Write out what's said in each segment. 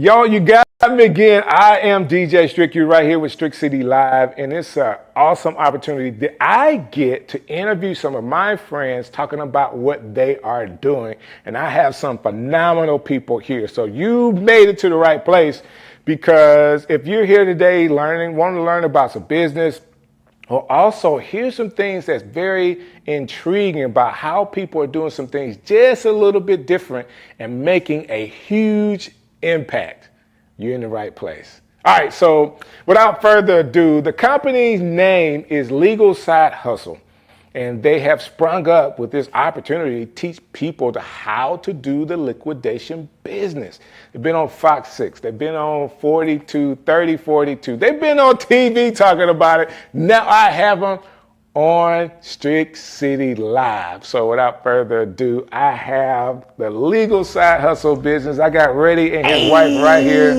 Yo, you got me again. I am DJ Strick. You're right here with Strick City Live, and it's an awesome opportunity that I get to interview some of my friends talking about what they are doing. And I have some phenomenal people here. So you made it to the right place, because if you're here today wanting to learn about some business, or also here's some things that's very intriguing about how people are doing some things just a little bit different and making a huge impact, you're in the right place. All right, so without further ado, the company's name is Legal Side Hustle, and they have sprung up with this opportunity to teach people how to do the liquidation business. They've been on Fox 6, they've been on 42, 30, 42, they've been on TV talking about it. Now I have them on Strick City Live. So without further ado, I have the Legal Side Hustle business. I got Reedy and his wife right here.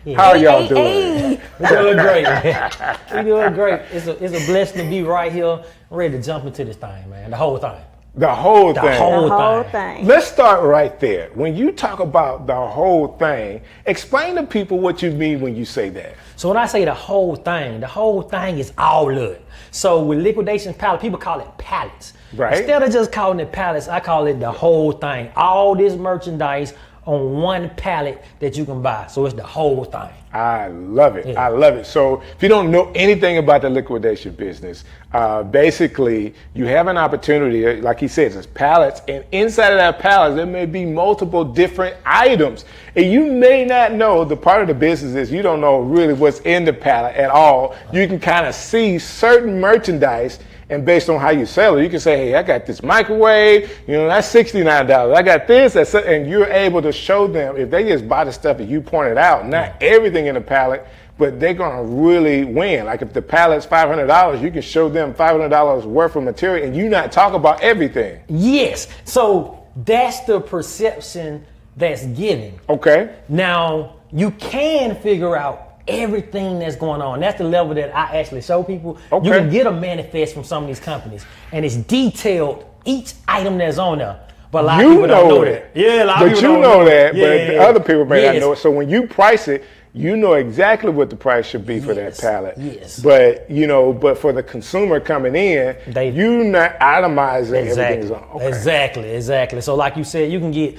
Yeah. How are y'all doing? We're doing great, man. We're doing great. It's a blessing to be right here, ready to jump into this thing, man. The whole thing. The whole thing. The whole thing. Let's start right there. When you talk about the whole thing, explain to people what you mean when you say that. So when I say the whole thing is all of it. So with liquidation pallet, people call it pallets. Right. Instead of just calling it pallets, I call it the whole thing. All this merchandise on one pallet that you can buy. So it's the whole thing. I love it. Yeah. I love it. So if you don't know anything about the liquidation business, basically you have an opportunity, like he says, it's pallets, and inside of that pallet there may be multiple different items. And you may not know, the part of the business is you don't know really what's in the pallet at all. You can kind of see certain merchandise, and based on how you sell it, you can say, hey, I got this microwave, that's $69. I got this, and you're able to show them, if they just buy the stuff that you pointed out, not everything in the pallet, but they're gonna really win. Like if the pallet's $500, you can show them $500 worth of material, and you not talk about everything. Yes, so that's the perception that's given. Okay. Now, you can figure out everything that's going on. That's the level that I actually show people. Okay. You can get a manifest from some of these companies, and it's detailed, each item that's on there. But a lot of people don't know that. Yeah, a lot of people don't know that, Yeah. but other people may not know it. So when you price it, you know exactly what the price should be for that pallet. Yes. But but for the consumer coming in, you not itemizing everything's on. Okay. Exactly. So like you said, you can get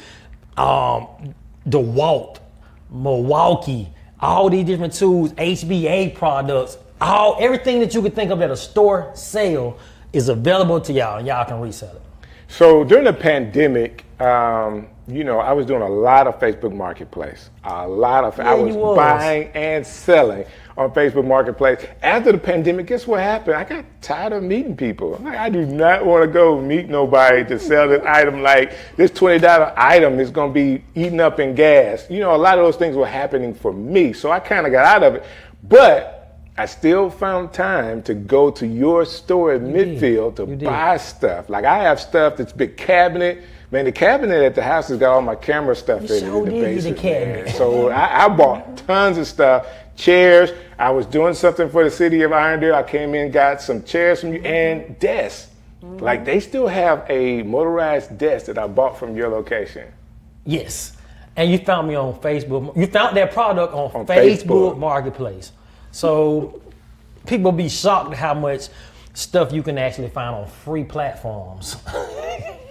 DeWalt, Milwaukee, all these different tools, HBA products, everything that you could think of that a store sell is available to y'all, and y'all can resell it. So during the pandemic, I was doing a lot of Facebook Marketplace. I was buying and selling on Facebook Marketplace. After the pandemic, guess what happened? I got tired of meeting people. I'm like, I do not want to go meet nobody to sell this item. Like this $20 item is going to be eaten up in gas. A lot of those things were happening for me. So I kind of got out of it. But I still found time to go to your store at Midfield to buy stuff. Like I have stuff that's big cabinet. Man, the cabinet at the house has got all my camera stuff in it in the basement. So I bought tons of stuff, chairs. I was doing something for the city of Irondale. I came in, got some chairs from you, and desks. Mm-hmm. Like they still have a motorized desk that I bought from your location. Yes, and you found me on Facebook. You found that product on Facebook Marketplace. So people be shocked at how much stuff you can actually find on free platforms.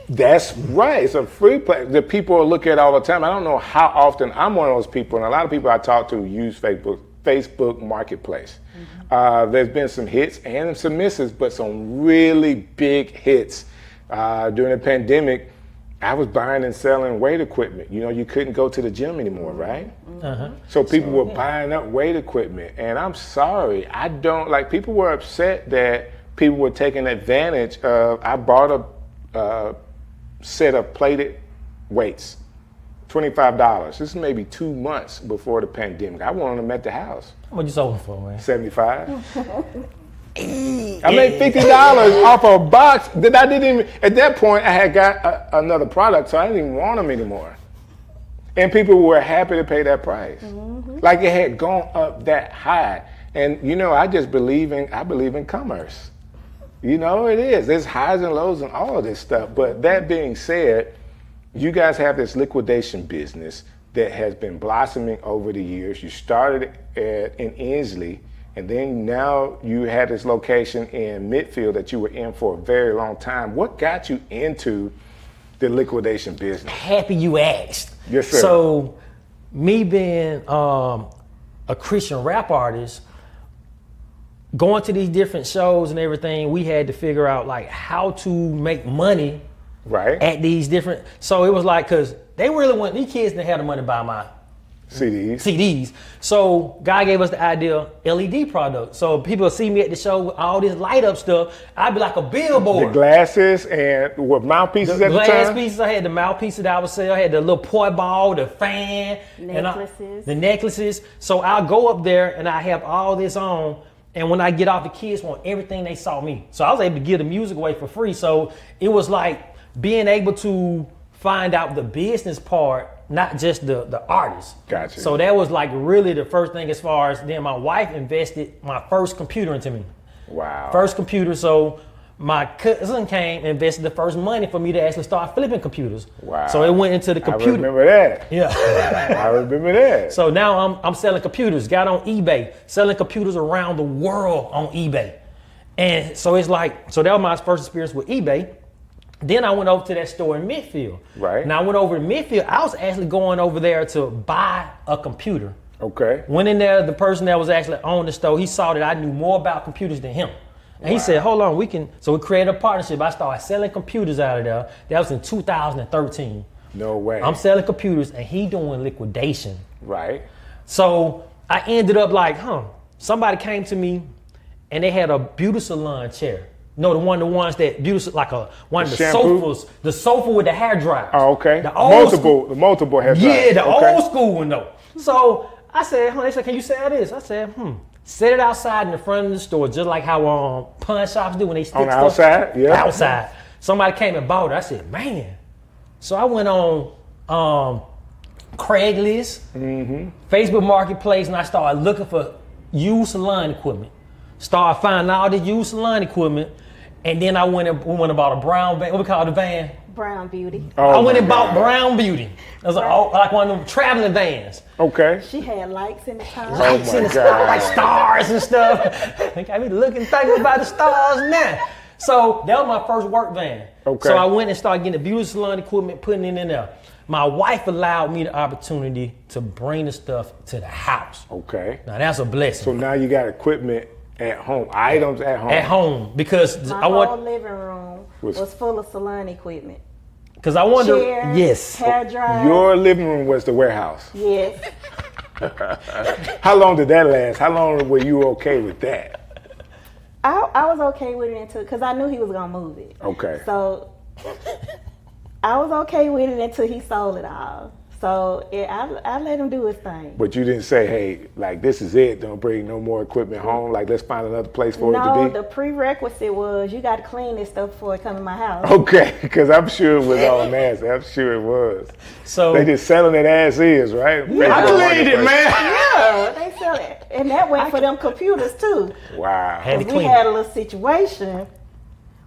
That's right. It's a free platform that people look at all the time. I don't know how often. I'm one of those people, and a lot of people I talk to use Facebook Marketplace. Mm-hmm. There's been some hits and some misses, but some really big hits. During the pandemic, I was buying and selling weight equipment. You couldn't go to the gym anymore, right? Uh-huh. So people were buying up weight equipment. And I'm sorry, people were upset that people were taking advantage of, I bought a set of plated weights, $25. This is maybe 2 months before the pandemic. I wanted them at the house. What you sold them for, man? $75. I made $50 off a box that I didn't even, at that point I had got another product, so I didn't even want them anymore. And people were happy to pay that price. Mm-hmm. Like it had gone up that high. And I believe in commerce. It is. There's highs and lows and all of this stuff. But that being said, you guys have this liquidation business. that has been blossoming over the years. You started in Inslee, and then now you had this location in Midfield that you were in for a very long time. What got you into the liquidation business? Happy you asked. Yes, sir. So, me being a Christian rap artist, going to these different shows and everything, we had to figure out like how to make money at these different. So it was like, cause they really want, these kids didn't have the money to buy my CDs. So God gave us the idea, LED product. So people see me at the show with all this light up stuff. I'd be like a billboard. The glasses and what mouthpieces at the time? Glass pieces. I had the mouthpieces that I would sell. I had the little poi ball, the fan, necklaces. The necklaces. So I'll go up there and I have all this on. And when I get off, the kids want everything they saw me. So I was able to give the music away for free. So it was like being able to find out the business part, not just the artist. Gotcha. So that was like really the first thing, as far as then my wife invested my first computer into me. Wow. First computer. So my cousin came and invested the first money for me to actually start flipping computers. Wow. So it went into the computer. I remember that. Yeah. I remember that. So now I'm selling computers. Got on eBay, selling computers around the world on eBay. And so it's like, so that was my first experience with eBay. Then I went over to that store in Midfield. Right. Now I went over to Midfield. I was actually going over there to buy a computer. Okay. Went in there, the person that was actually on the store, he saw that I knew more about computers than him. And he said, hold on, so we created a partnership. I started selling computers out of there. That was in 2013. No way. I'm selling computers and he doing liquidation. Right. So I ended up like, somebody came to me and they had a beauty salon chair. No, the ones that beauty, like one of the sofas, the sofa with the hair dryers. Oh, okay. The multiple hair dryers. Yeah, the old school one though. So I said, they said, can you sell this? I said, set it outside in the front of the store, just like how pawn shops do when they stick on the stuff outside. Yeah. Outside. Somebody came and bought it. I said, man. So I went on Craigslist, Facebook Marketplace, and I started looking for used salon equipment. Started finding all this used salon equipment, and then we went and bought a brown van. What we call the van? Brown Beauty. Oh, I went and bought Brown Beauty. It was like one of them traveling vans. Okay. She had lights in the top. Lights in the sky, like stars and stuff. I got me thinking about the stars now. So that was my first work van. Okay. So I went and started getting the beauty salon equipment, putting it in there. My wife allowed me the opportunity to bring the stuff to the house. Okay. Now that's a blessing. So now you got equipment at home, items at home. At home, because my whole living room was full of salon equipment. Because I wonder, chairs, yes. hair dryers. Your living room was the warehouse. Yes. How long did that last? How long were you okay with that? I was okay with it until, because I knew he was going to move it. Okay. So I was okay with it until he sold it all. So I let him do his thing. But you didn't say, hey, like, this is it. Don't bring no more equipment home. Like, let's find another place for it to be. No, the prerequisite was you got to clean this stuff before it come in my house. Okay, because I'm sure it was all nasty. I'm sure it was. So they just selling it as is, right? Yeah, I believed it, man. Yeah, they sell it. And that went for them computers, too. Wow. We had a little situation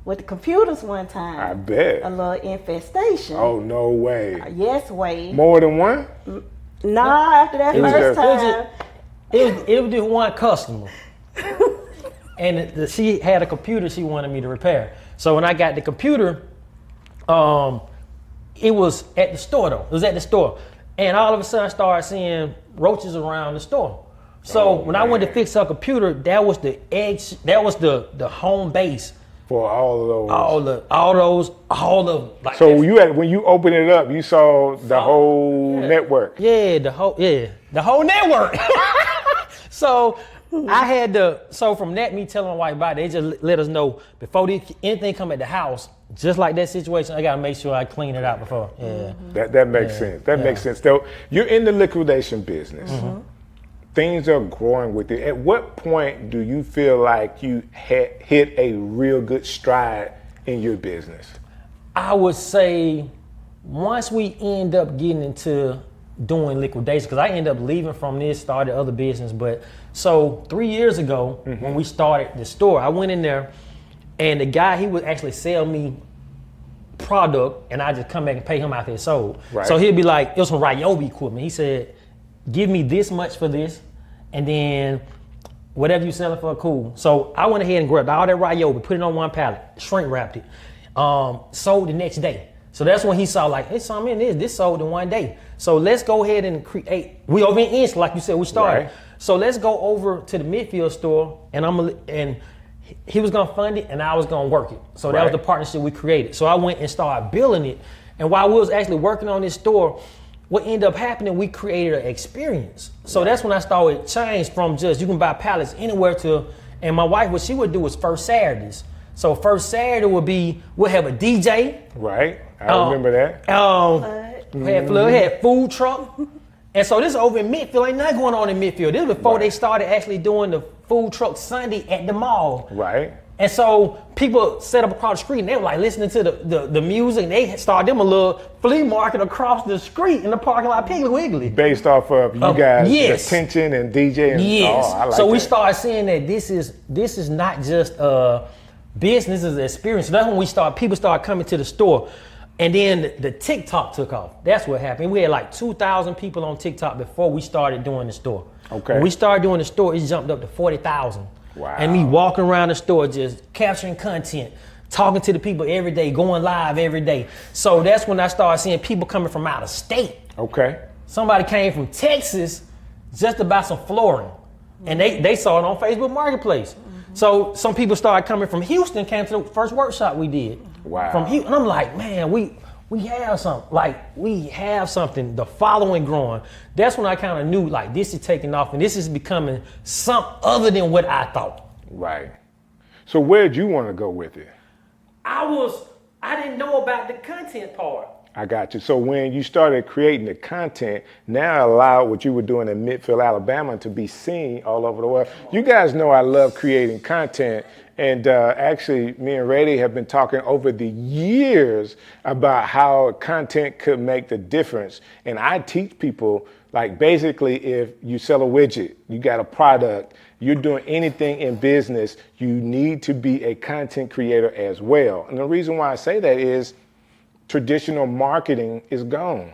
with the computers one time. I bet. A little infestation. Oh, no way. Yes, way. More than one? Nah, after that first time. It was just one customer. And she had a computer she wanted me to repair. So when I got the computer, it was at the store though. It was at the store. And all of a sudden I started seeing roaches around the store. So when I went to fix her computer, that was the home base. For all of those. Like so when you opened it up, you saw the whole network. Yeah, the whole network. So I had from that, me telling my wife about it, they just let us know before anything come at the house, just like that situation, I gotta make sure I clean it out before. Yeah. That makes sense. That makes sense. So you're in the liquidation business. Things are growing with it. At what point do you feel like you hit a real good stride in your business? I would say once we end up getting into doing liquidation, because I ended up leaving from this, started other business. But so 3 years ago, when we started the store, I went in there and the guy, he would actually sell me product and I just come back and pay him after it's sold. Right. So he'll be like, it was some Ryobi equipment. He said, give me this much for this, and then whatever you sell it for, cool. So I went ahead and grabbed all that Ryobi, put it on one pallet, shrink wrapped it, sold the next day. So that's when he saw like, there's something in this. This sold in one day. So let's go ahead and create. We over in Inch, like you said, we started. Right. So let's go over to the Midfield store, and he was gonna fund it, and I was gonna work it. So that was the partnership we created. So I went and started building it, and while we was actually working on this store, what ended up happening, we created an experience. So that's when I started change from just you can buy pallets anywhere to, and my wife, what she would do was first Saturdays. So first Saturday would be, we'll have a DJ. Right, I remember that. Had Flood, had food truck. And so this is over in Midfield, ain't nothing going on in Midfield. This was before they started actually doing the food truck Sunday at the mall. Right. And so people set up across the street and they were like listening to the music, and they started them a little flea market across the street in the parking lot, Piggly Wiggly. Based off of you guys' attention and DJ. And, yes. I like so that. we started seeing that this is not just business, is an experience. So that's when people started coming to the store. And then the TikTok took off. That's what happened. We had like 2,000 people on TikTok before we started doing the store. Okay. When we started doing the store, it jumped up to 40,000. Wow. And me walking around the store just capturing content, talking to the people every day, going live every day. So that's when I started seeing people coming from out of state. Okay. Somebody came from Texas just to buy some flooring. And they saw it on Facebook Marketplace. So some people started coming from Houston, came to the first workshop we did. Wow. From Houston. And I'm like, man, we have something. Like, we have something. The following growing. That's when I kind of knew, like, this is taking off and this is becoming something other than what I thought. Right. So where'd you want to go with it? I didn't know about the content part. I got you. So when you started creating the content, now allowed what you were doing in Midfield, Alabama to be seen all over the world. You guys know I love creating content. And actually, me and Reedy have been talking over the years about how content could make the difference. And I teach people, like, basically, if you sell a widget, you got a product, you're doing anything in business, you need to be a content creator as well. And the reason why I say that is traditional marketing is gone.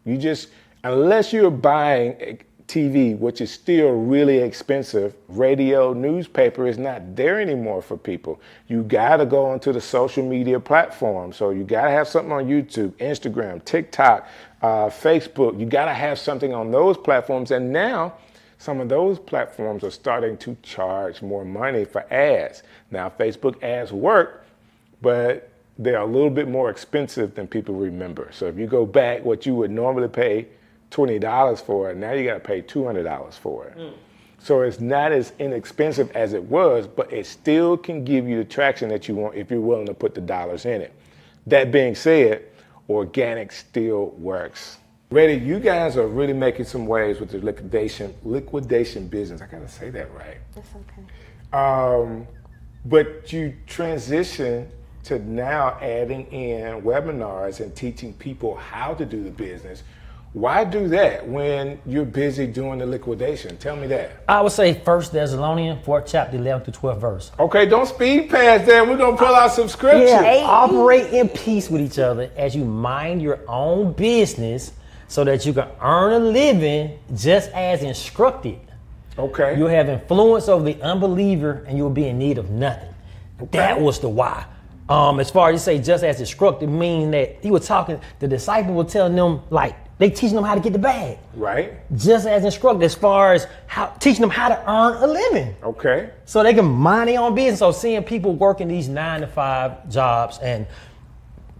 You just, unless you're buying TV, which is still really expensive, radio, newspaper is not there anymore for people. You gotta go onto the social media platforms. So you gotta have something on YouTube, Instagram, TikTok, Facebook. You gotta have something on those platforms. And now some of those platforms are starting to charge more money for ads. Now Facebook ads work, but they're a little bit more expensive than people remember. So if you go back, what you would normally pay $20 for it, now you gotta pay $200 for it. So it's not as inexpensive as it was, but it still can give you the traction that you want if you're willing to put the dollars in it. That being said, organic still works. Reedy, you guys are really making some waves with the liquidation business. I gotta say that right. That's okay. But you transition to now adding in webinars and teaching people how to do the business. Why do that when you're busy doing the liquidation? Tell me that. I would say 1 Thessalonians 4th chapter 11 to 12th verse. Okay, don't speed past that. We're going to pull out some scripture. Yeah, operate in peace with each other as you mind your own business so that you can earn a living just as instructed. Okay. You'll have influence over the unbeliever and you'll be in need of nothing. Okay. That was the why. As far as you say just as instructed, mean that he was talking, the disciple was telling them, like, they teaching them how to get the bag. Right. Just as instructed, as far as teaching them how to earn a living. Okay. So they can mind their own business. So seeing people working these 9-to-5 jobs and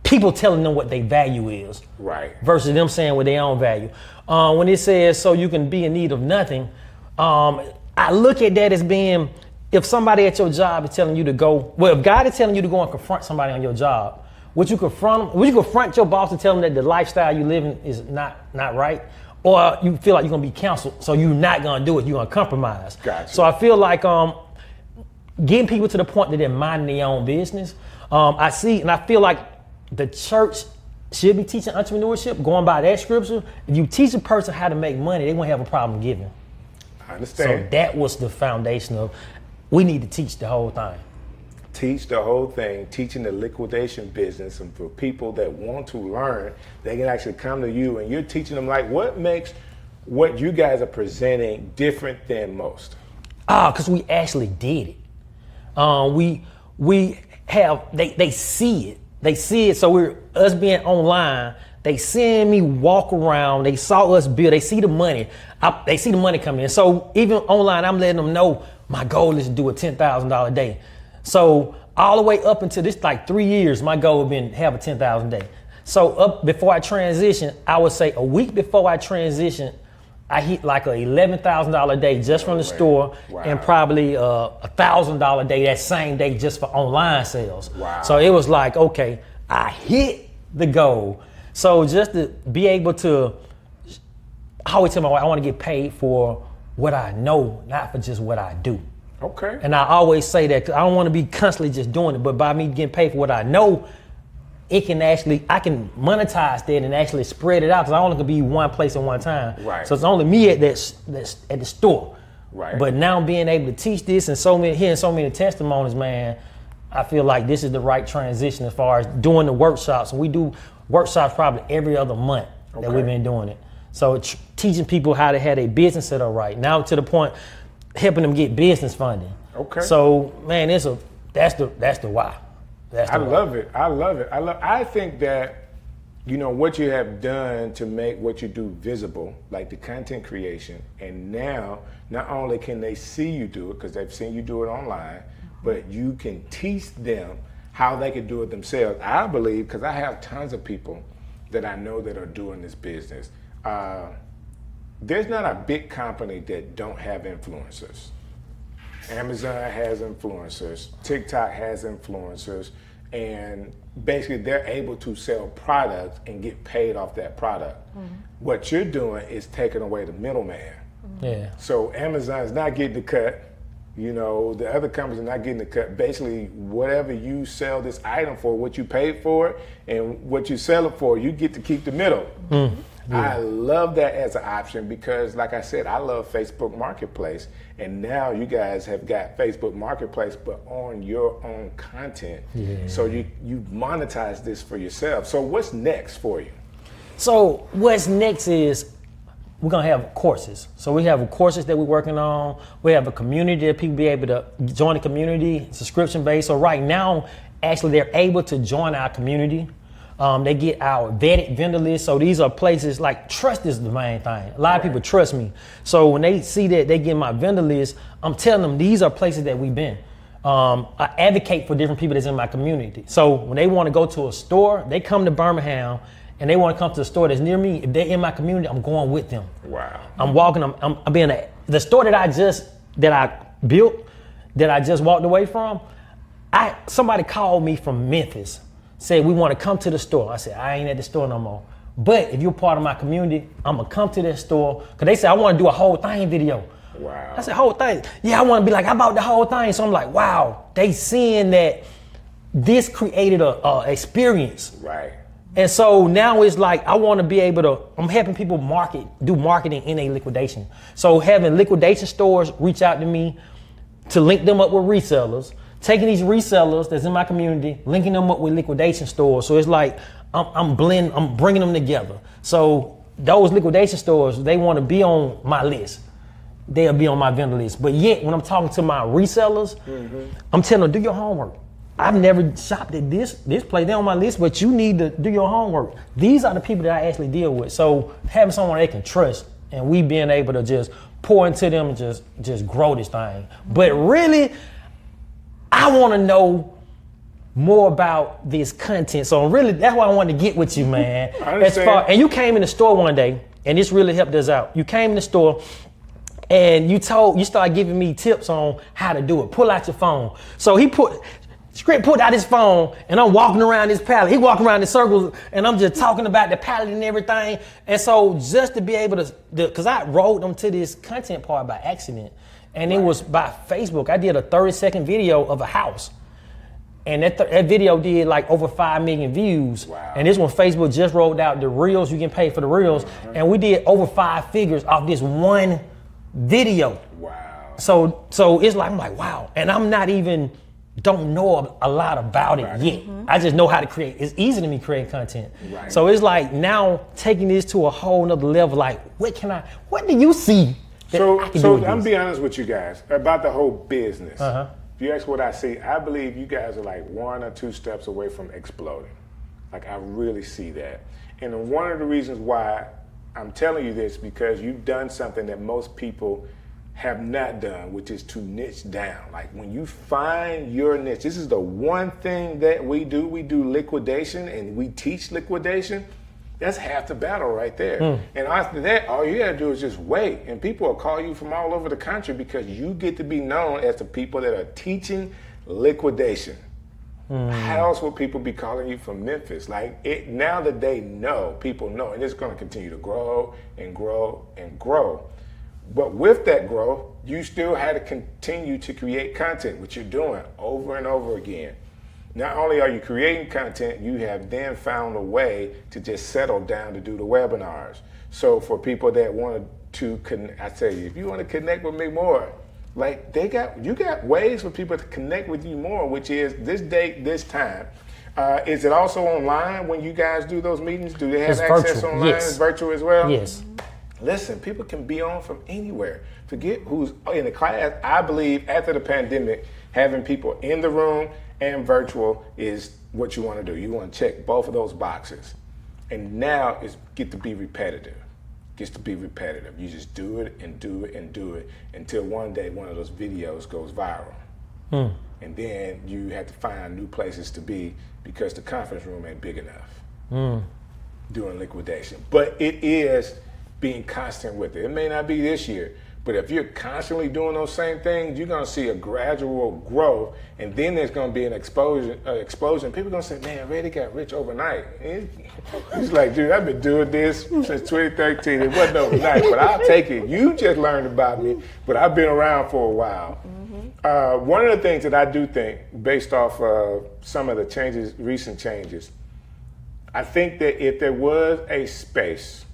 people telling them what their value is. Right. Versus them saying what their own value. When it says, so you can be in need of nothing, I look at that as being, if somebody at your job is telling you to go, well, if God is telling you to go and confront somebody on your job, would you confront your boss and tell them that the lifestyle you live in is not right? Or you feel like you're gonna be counseled, so you're not gonna do it, you're gonna compromise. Gotcha. So I feel like getting people to the point that they're minding their own business. I see, and I feel like the church should be teaching entrepreneurship, going by that scripture. If you teach a person how to make money, they won't have a problem giving. I understand. So that was the foundation of, we need to teach the whole thing. teach the whole thing, teaching the liquidation business, and for people that want to learn, they can actually come to you, and you're teaching them like what makes what you guys are presenting different than most. Because we actually did it. We have they see it. They see it. So we're us being online. They seeing me walk around. They saw us build. They see the money. They see the money coming in. So even online, I'm letting them know my goal is to do a $10,000 a day. So all the way up until this like 3 years, my goal has been have a $10,000 a day. So up before I transition, I would say a week before I transition, I hit like a $11,000 a day just from the store, and probably $1,000 a day that same day just for online sales. Wow. So it was like, okay, I hit the goal. So just to be able to, I always tell my wife, I want to get paid for what I know, not for just what I do. Okay. And I always say that 'cause I don't want to be constantly just doing it, but by me getting paid for what I know, it can actually, I can monetize that and actually spread it out, because I only can be one place at one time. Right. So it's only me at at the store. Right. But now being able to teach this and hearing so many testimonies, man, I feel like this is the right transition as far as doing the workshops. And we do workshops probably every other month that we've been doing it. So teaching people how to have a business set up right. Now to the point, helping them get business funding. Okay. So man, that's the why. I love it. I think that, you know, what you have done to make what you do visible, like the content creation, and now not only can they see you do it because they've seen you do it online, but you can teach them how they can do it themselves. I believe, because I have tons of people that I know that are doing this business. There's not a big company that don't have influencers. Amazon has influencers, TikTok has influencers, and basically they're able to sell products and get paid off that product. What you're doing is taking away the middleman. Yeah. So Amazon's not getting the cut, you know, the other companies are not getting the cut. Basically, whatever you sell this item for, what you paid for it, and what you sell it for, you get to keep the middle. I love that as an option because, like I said, I love Facebook Marketplace, and now you guys have got Facebook Marketplace, but on your own content. So you monetize this for yourself. So what's next for you? So what's next is we're gonna have courses. So we have courses that we're working on. We have a community that people be able to join the community, subscription based. So right now, actually, they're able to join our community. They get our vetted vendor list. So these are places like trust is the main thing. A lot of people trust me. So when they see that they get my vendor list, I'm telling them these are places that we've been. I advocate for different people that's in my community. So when they want to go to a store, they come to Birmingham and they want to come to a store that's near me. If they're in my community, I'm going with them. Wow. I'm walking, I'm being the store that I built, that I just walked away from. Somebody called me from Memphis. Said, we want to come to the store. I said, I ain't at the store no more. But if you're part of my community, I'm going to come to that store. Because they said, I want to do a whole thing video. Wow. I said, whole thing? Yeah, I want to be like, I bought the whole thing. So I'm like, wow, they seeing that this created a experience. Right. And so now it's like, I want to be able to, I'm helping people do marketing in a liquidation. So having liquidation stores reach out to me to link them up with resellers. Taking these resellers that's in my community, linking them up with liquidation stores. So it's like I'm bringing them together. So those liquidation stores, they want to be on my list. They'll be on my vendor list. But yet, when I'm talking to my resellers, I'm telling them, do your homework. I've never shopped at this place. They're on my list, but you need to do your homework. These are the people that I actually deal with. So having someone they can trust, and we being able to just pour into them and just grow this thing. But really, I want to know more about this content. So really, that's why I wanted to get with you, man. And you came in the store one day, and this really helped us out. You came in the store, and you started giving me tips on how to do it. Pull out your phone. So Strick pulled out his phone, and I'm walking around this pallet. He walking around in circles, and I'm just talking about the pallet and everything. And so just to be able to, because I rolled them to this content part by accident. And it was by Facebook. I did a 30-second video of a house. And that video did like over 5 million views. Wow. And this one, Facebook just rolled out the reels. You can pay for the reels. And we did over 5 figures off this one video. Wow. So it's like, I'm like, wow. And I'm not even don't know a lot about it yet. I just know how to create. It's easy to me creating content. Right. So it's like now taking this to a whole nother level. Like, what do you see? So I'm be honest with you guys about the whole business. If you ask what I see, I believe you guys are like 1 or 2 steps away from exploding. Like, I really see that. And one of the reasons why I'm telling you this, because you've done something that most people have not done, which is to niche down. Like, when you find your niche, this is the one thing that we do liquidation, and we teach liquidation. That's half the battle right there. And after that, all you gotta do is just wait, and people will call you from all over the country because you get to be known as the people that are teaching liquidation. How else would people be calling you from Memphis? Like, now that they know, people know, and it's gonna continue to grow and grow and grow. But with that growth, you still had to continue to create content, which you're doing over and over again. Not only are you creating content, you have then found a way to just settle down to do the webinars. So for people that want to I tell you, if you want to connect with me more, like, you got ways for people to connect with you more, which is this date, this time. Is it also online when you guys do those meetings? Do they have access virtual. online? Yes. It's virtual as well? Yes. Listen, people can be on from anywhere. Forget who's in the class. I believe after the pandemic, having people in the room and virtual is what you want to do. You want to check both of those boxes. And now it's get to be repetitive. Gets to be repetitive. You just do it and do it and do it until one day one of those videos goes viral. And then you have to find new places to be because the conference room ain't big enough doing liquidation. But it is being constant with it. It may not be this year, but if you're constantly doing those same things, you're gonna see a gradual growth, and then there's gonna be an explosion. People are gonna say, man, Reedy got rich overnight. He's like, dude, I've been doing this since 2013. It wasn't overnight, but I'll take it. You just learned about me, but I've been around for a while. One of the things that I do think, based off of some of the recent changes, I think that if there was a space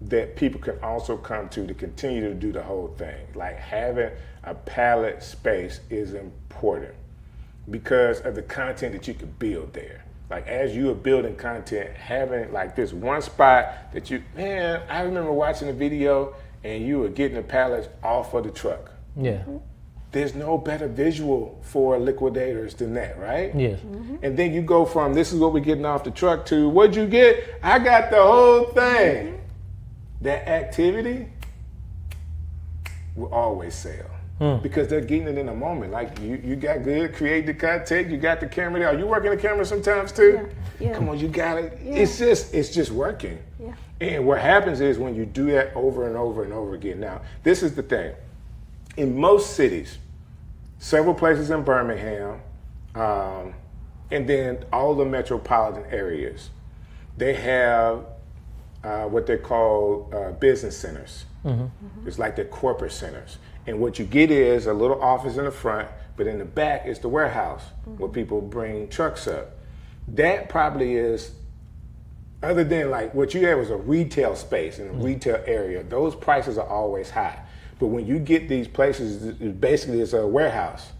that people can also come to continue to do the whole thing, like having a pallet space is important because of the content that you could build there. Like, as you are building content, having like this one spot that I remember watching a video and you were getting the pallets off of the truck. Yeah. There's no better visual for liquidators than that, right? Yes. And then you go from, this is what we're getting off the truck, to, what'd you get? I got the whole thing. That activity will always sell because they're getting it in a moment. Like, you got good creative content, you got the camera there. Are you working the camera sometimes too? Yeah. Come on, you got it. Yeah. It's just working. Yeah. And what happens is when you do that over and over and over again. Now, this is the thing. In most cities, several places in Birmingham, and then all the metropolitan areas, they have what they call business centers. It's like their corporate centers. And what you get is a little office in the front, but in the back is the warehouse where people bring trucks up. That probably is, other than like what you have was a retail space in a retail area, those prices are always high. But when you get these places, basically it's a warehouse,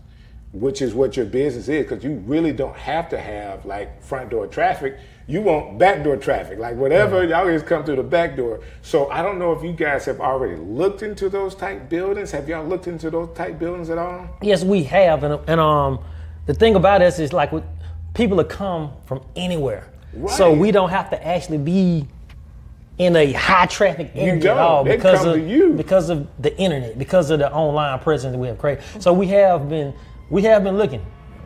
which is what your business is, because you really don't have to have like front door traffic. You want back door traffic, like whatever, y'all just come through the back door. So I don't know if you guys have already looked into those type buildings. Have y'all looked into those type buildings at all? Yes, we have, and the thing about us is like people that come from anywhere, so we don't have to actually be in a high traffic area at all because of the internet, because of the online presence that we have created. So we have been looking.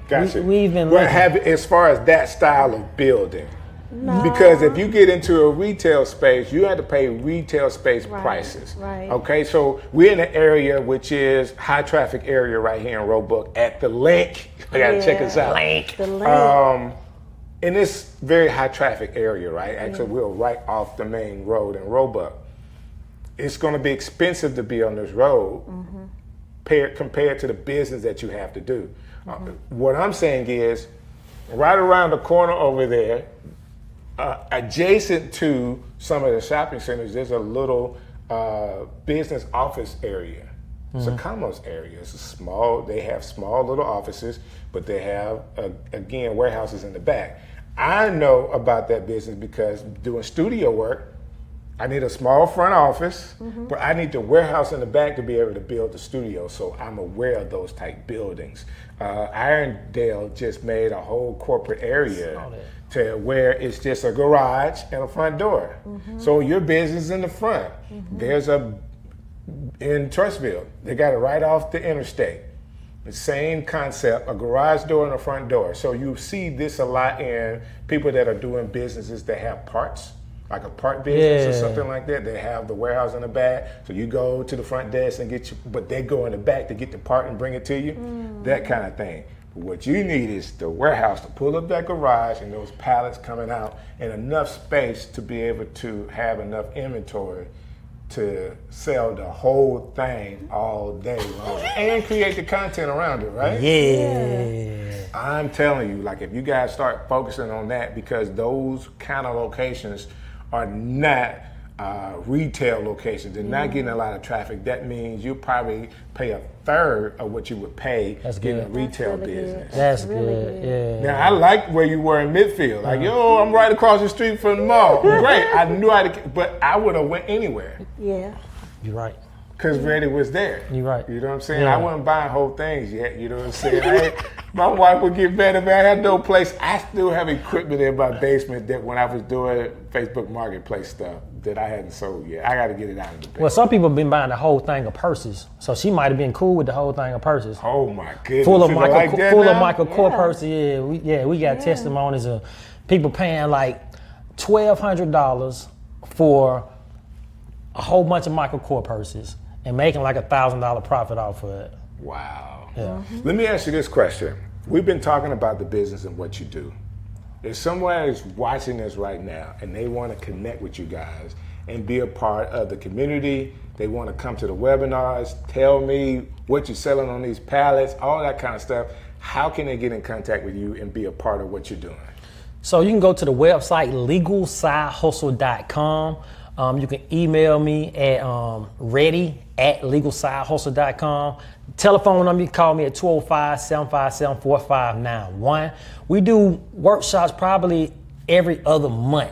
Gotcha. We've been looking. As far as that style of building. No. Because if you get into a retail space, you have to pay retail space prices. Right. Okay, so we're in an area which is high traffic area right here in Roebuck at the link. I gotta check us out. The link. In this very high traffic area, right? Actually, we're right off the main road in Roebuck. It's gonna be expensive to be on this road compared to the business that you have to do. What I'm saying is, right around the corner over there, adjacent to some of the shopping centers, there's a little business office area. It's a commerce area. It's a small. They have small little offices, but they have again warehouses in the back. I know about that business because doing studio work, I need a small front office, but I need the warehouse in the back to be able to build the studio. So I'm aware of those type buildings. Irondale just made a whole corporate area to where it's just a garage and a front door. So your business is in the front. There's in Trustville, they got it right off the interstate. The same concept, a garage door and a front door. So you see this a lot in people that are doing businesses that have parts, like a part business or something like that. They have the warehouse in the back. So you go to the front desk and get but they go in the back to get the part and bring it to you, that kind of thing. But what you need is the warehouse to pull up that garage and those pallets coming out and enough space to be able to have enough inventory to sell the whole thing all day long and create the content around it, right? Yeah. I'm telling you, like if you guys start focusing on that, because those kind of locations are not retail locations. They're not getting a lot of traffic. That means you probably pay a third of what you would pay getting a retail business. That's good. Yeah. Now I like where you were in Midfield. Like, yo, I'm right across the street from the mall. Great. I knew but I would have went anywhere. Yeah. You're right. Because Reedy was there. You're right. You know what I'm saying? Yeah. I wasn't buying whole things yet. You know what I'm saying? My wife would get better, but I had no place. I still have equipment in my basement that when I was doing Facebook Marketplace stuff that I hadn't sold yet. I got to get it out of the basement. Well, some people have been buying the whole thing of purses, so she might have been cool with the whole thing of purses. Oh my goodness! Full of Michael Michael Kors purses. Yeah, we got testimonies of people paying like $1,200 for a whole bunch of Michael Kors purses and making like $1,000 profit off of it. Wow. Yeah. Let me ask you this question. We've been talking about the business and what you do. If someone is watching this right now and they want to connect with you guys and be a part of the community, they want to come to the webinars, tell me what you're selling on these pallets, all that kind of stuff, how can they get in contact with you and be a part of what you're doing? So you can go to the website legalsidehustle.com. You can email me at ready@legalsidehustle.com. Telephone number, you can call me at 205-757-4591. We do workshops probably every other month.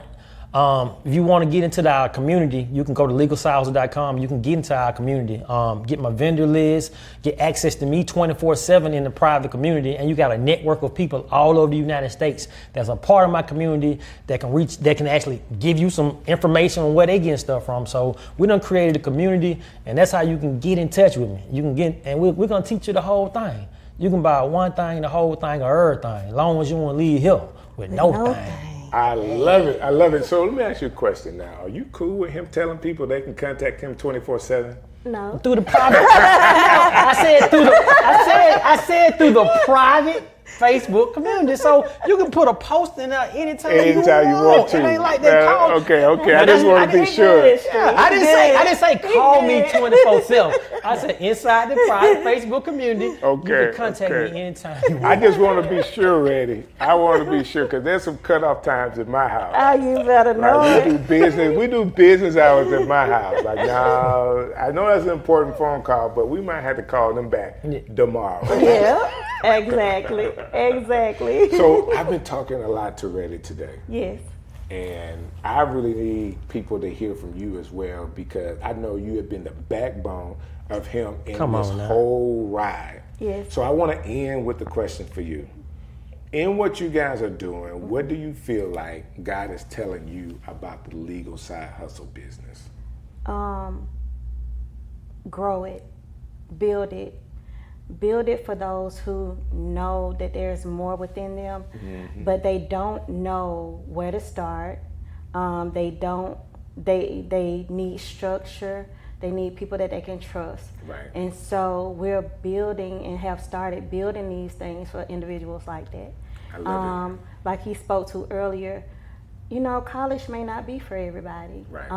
If you want to get into our community, you can go to legalsidehustle.com. You can get into our community, get my vendor list, get access to me 24/7 in the private community, and you got a network of people all over the United States that's a part of my community that can actually give you some information on where they getting stuff from. So we done created a community, and that's how you can get in touch with me. You can get, and we're gonna teach you the whole thing. You can buy one thing, the whole thing, or everything, as long as you want to leave here with no thing. I love it. I love it. So let me ask you a question now. Are you cool with him telling people they can contact him 24/7? No. Through the private. I said through the private Facebook community. So you can put a post in there anytime you want to. It ain't like they call. Okay. I just want to be sure. I didn't say call me 24/7. I said inside the private Facebook community. Okay. You can contact me anytime you want. I just want to be sure, Reedy. I want to be sure because there's some cutoff times in my house. Oh, you better know Like, it. we do business hours in my house. Like, no, I know that's an important phone call, but we might have to call them back tomorrow. Yeah, exactly. So I've been talking a lot to Reedy today. Yes. And I really need people to hear from you as well because I know you have been the backbone of him in this whole ride. Yes. So I want to end with the question for you. In what you guys are doing, what do you feel like God is telling you about the legal side hustle business? Grow it, build it for those who know that there's more within them, but they don't know where to start. They need structure. They need people that they can trust. Right. And so we're building and have started building these things for individuals like that. I love it. Like he spoke to earlier, college may not be for everybody. Right.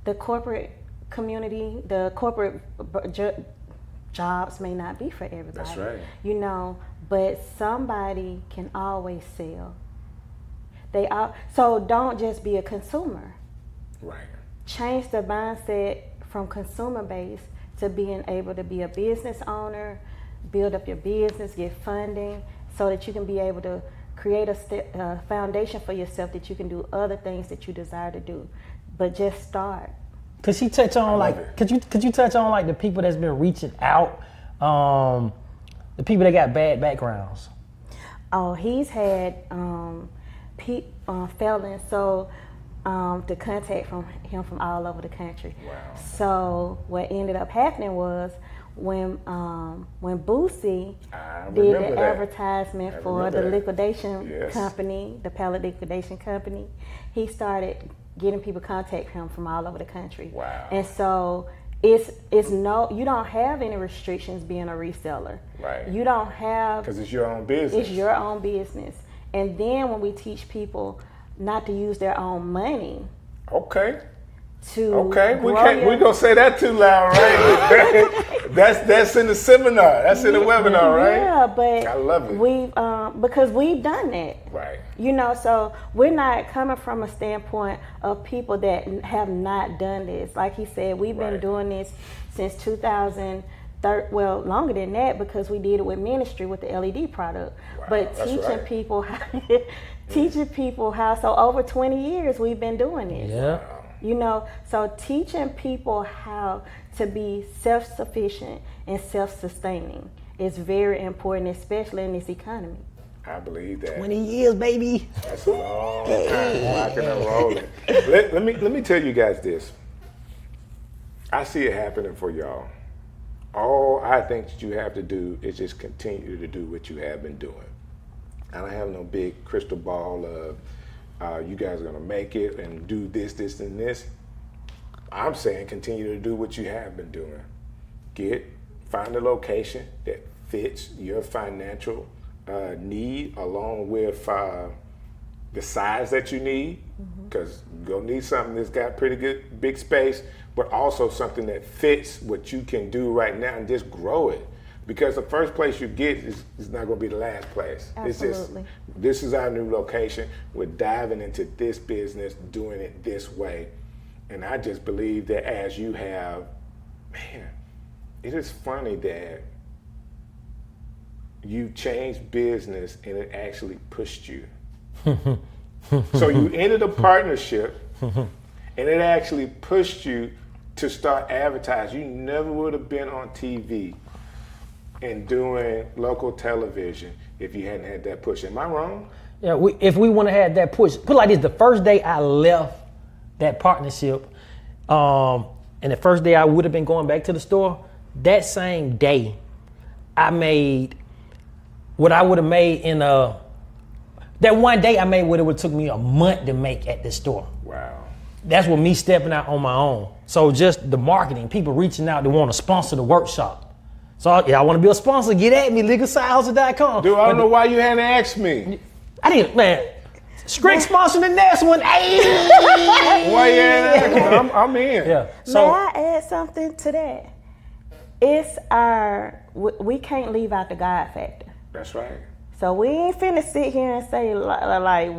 The corporate community, the corporate jobs may not be for everybody. That's right. But somebody can always sell. So don't just be a consumer. Right. Change the mindset from consumer base to being able to be a business owner, build up your business, get funding, so that you can be able to create a foundation for yourself that you can do other things that you desire to do. But just start. Could she touch on could you touch on like the people that's been reaching out, the people that got bad backgrounds? Oh, he's had felons, so to contact from him from all over the country. Wow. So what ended up happening was when Boosie did the advertisement for the liquidation company, the pallet liquidation company, he started getting people contact him from all over the country. Wow. And so it's no, you don't have any restrictions being a reseller. Right. You don't have, because it's your own business. It's your own business. And then when we teach people not to use their own money. Okay. We gonna say that too loud, right? that's in the seminar. That's in the webinar, right? Yeah, but I love it. We've because we've done that. Right. You know, so we're not coming from a standpoint of people that have not done this. Like he said, we've been doing this since 2013. Well, longer than that, because we did it with ministry with the LED product. Wow, but teaching people how. So over 20 years we've been doing this. Yeah. You know, so teaching people how to be self-sufficient and self-sustaining is very important, especially in this economy. I believe that. 20 years, baby. That's a long time, rocking and rolling. Let me tell you guys this. I see it happening for y'all. All I think that you have to do is just continue to do what you have been doing. I don't have no big crystal ball of you guys are gonna make it and do this, and this. I'm saying continue to do what you have been doing. Find a location that fits your financial need, along with the size that you need, because you're gonna need something that's got pretty good big space, but also something that fits what you can do right now, and just grow it. Because the first place you get is not going to be the last place. Absolutely. This is our new location. We're diving into this business, doing it this way. And I just believe that as you have, man, it is funny that you changed business and it actually pushed you. So you ended a partnership and it actually pushed you to start advertising. You never would have been on TV and doing local television if you hadn't had that push. Am I wrong? Yeah, if we want to have that push, put it like this: the first day I left that partnership, and the first day I would have been going back to the store, that same day, I made what I would have made in that one day I made what it would have took me a month to make at the store. Wow. That's with me stepping out on my own. So just the marketing, people reaching out to want to sponsor the workshop. So I want to be a sponsor. Get at me, legalsidehustle.com. Dude, I don't know why you hadn't asked me. I didn't, man. Strick sponsoring the next one. Hey. Why you hadn't asked me? I'm in. Yeah. So may I add something to that? We can't leave out the God factor. That's right. So we ain't finna sit here and say like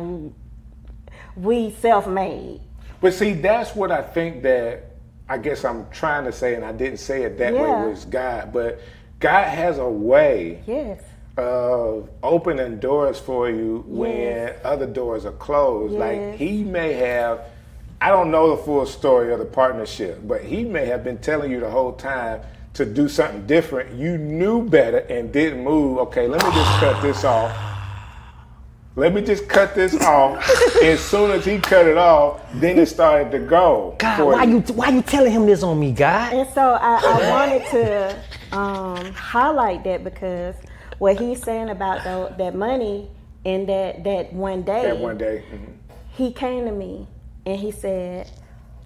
we self-made. But see, that's what I think that I guess I'm trying to say, and I didn't say it that way, was God. But God has a way of opening doors for you when other doors are closed. Like he may have, I don't know the full story of the partnership, but he may have been telling you the whole time to do something different. You knew better and didn't move. Okay, let me just cut this off. Let me just cut this off. As soon as he cut it off, then it started to go. God, why you telling him this on me, God? And so I wanted to highlight that, because what he's saying about that money and that one day. That one day. Mm-hmm. He came to me and he said,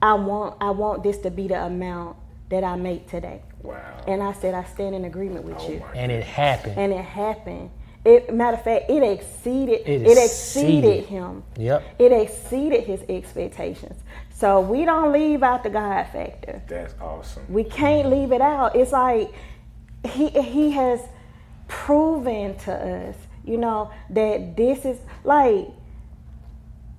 I want this to be the amount that I make today. Wow. And I said, I stand in agreement with you. And it happened. Matter of fact, it exceeded him. Yep. It exceeded his expectations. So we don't leave out the God factor. That's awesome. We can't leave it out. It's like he has proven to us, that this is like,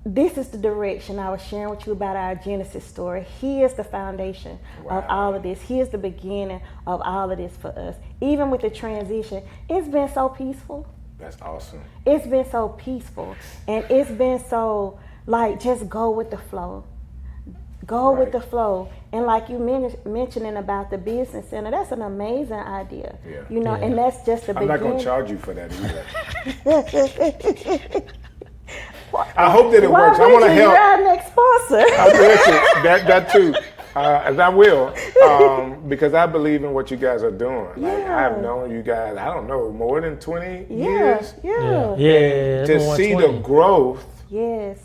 this is the direction I was sharing with you about our Genesis story. He is the foundation of all of this. He is the beginning of all of this for us. Even with the transition, it's been so peaceful. That's awesome. It's been so peaceful. And it's been so, like, just go with the flow. Go with the flow. And like you mentioning about the business center, that's an amazing idea. Yeah. You know, and that's just the beginning. I'm not going to charge you for that either. I hope that it works. I want to help. You're our next sponsor. that too. As I will, because I believe in what you guys are doing. Like, I've known you guys, I don't know, more than 20 years. Yeah. To see the growth. Yes.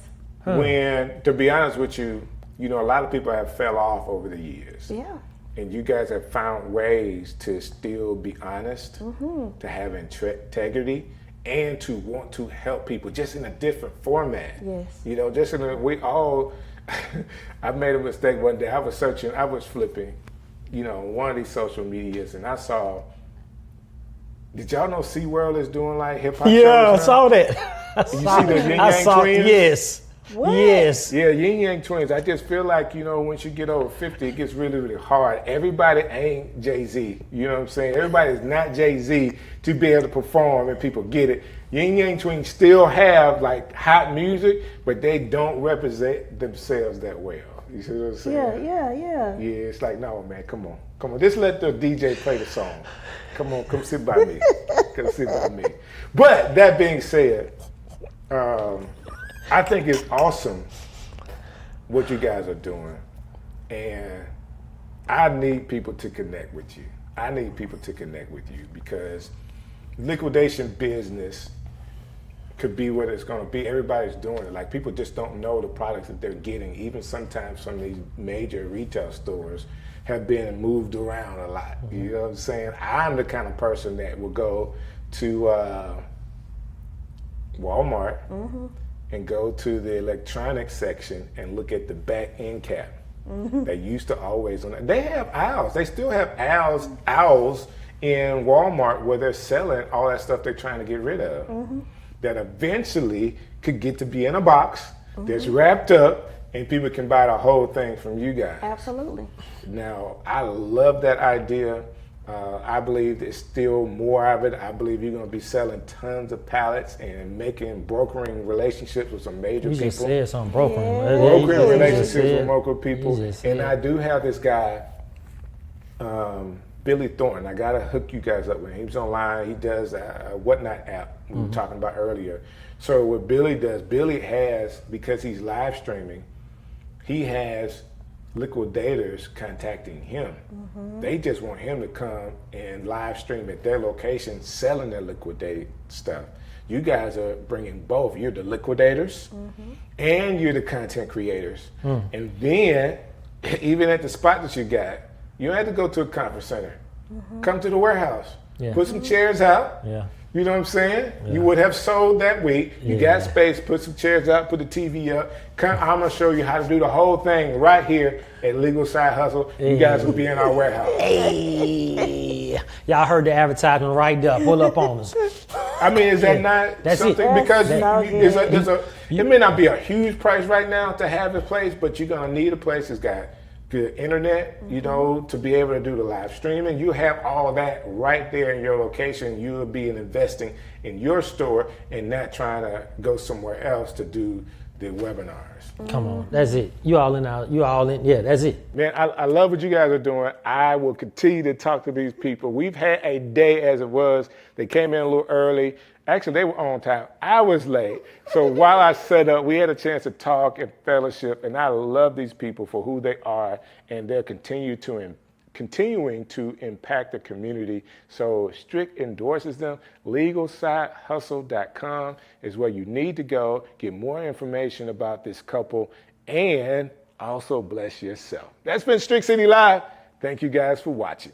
When, to be honest with you, you know, a lot of people have fell off over the years. Yeah. And you guys have found ways to still be honest, to have integrity, and to want to help people just in a different format. Yes. You know, just in a, we all, I made a mistake one day. I was flipping, you know, one of these social medias, and I saw, did y'all know SeaWorld is doing like hip hop shows now? I saw that. You see the Yin Yang Twins? Yes. What? Yes. Yeah, Yin Yang Twins. I just feel like, you know, once you get over 50, it gets really, really hard. Everybody ain't Jay-Z. You know what I'm saying? Everybody's not Jay-Z to be able to perform and people get it. Yin Yang Twins still have like hot music, but they don't represent themselves that well. You see what I'm saying? Yeah. Yeah, it's like, no, man, come on. Just let the DJ play the song. Come on, come sit by me. Come sit by me. But that being said, I think it's awesome what you guys are doing. And I need people to connect with you. I need people to connect with you because liquidation business could be what it's going to be. Everybody's doing it. Like, people just don't know the products that they're getting. Even sometimes some of these major retail stores have been moved around a lot. You know what I'm saying? I'm the kind of person that will go to Walmart and go to the electronics section and look at the back end cap. They used to always, they have aisles. They still have aisles in Walmart where they're selling all that stuff they're trying to get rid of. That eventually could get to be in a box that's wrapped up and people can buy the whole thing from you guys. Absolutely. Now, I love that idea. I believe there's still more of it. I believe you're going to be selling tons of pallets and brokering relationships with some major people. You just said something, brokering. Yeah. Brokering relationships with local people. And I it. do have this guy, Billy Thornton. I got to hook you guys up with him. He's online. He does a Whatnot app we were talking about earlier. So what Billy does, Billy has, because he's live streaming, he has liquidators contacting him. They just want him to come and live stream at their location selling their liquidated stuff. You guys are bringing both. You're the liquidators and you're the content creators. And then, even at the spot that you got, you don't have to go to a conference center. Come to the warehouse. Put some chairs out. You know what I'm saying? You would have sold that week. You got space, put some chairs out, put the TV up. I'm going to show you how to do the whole thing right here at Legal Side Hustle. You guys will be in our warehouse. Y'all heard the advertisement right there. Pull up on us. I mean, is that not That's something? it. Because That's it may not be a huge price right now to have a place, but you're going to need a place that's got good internet, you know, to be able to do the live streaming. You have all that right there in your location. You'll be investing in your store and not trying to go somewhere else to do the webinars. Come on, that's it. You all in. Yeah, that's it. Man, I love what you guys are doing. I will continue to talk to these people. We've had a day as it was. They came in a little early. Actually, they were on time. I was late. So while I set up, we had a chance to talk and fellowship, and I love these people for who they are, and they're continuing to impact the community. So Strick endorses them. LegalSideHustle.com is where you need to go, get more information about this couple, and also bless yourself. That's been Strick City Live. Thank you guys for watching.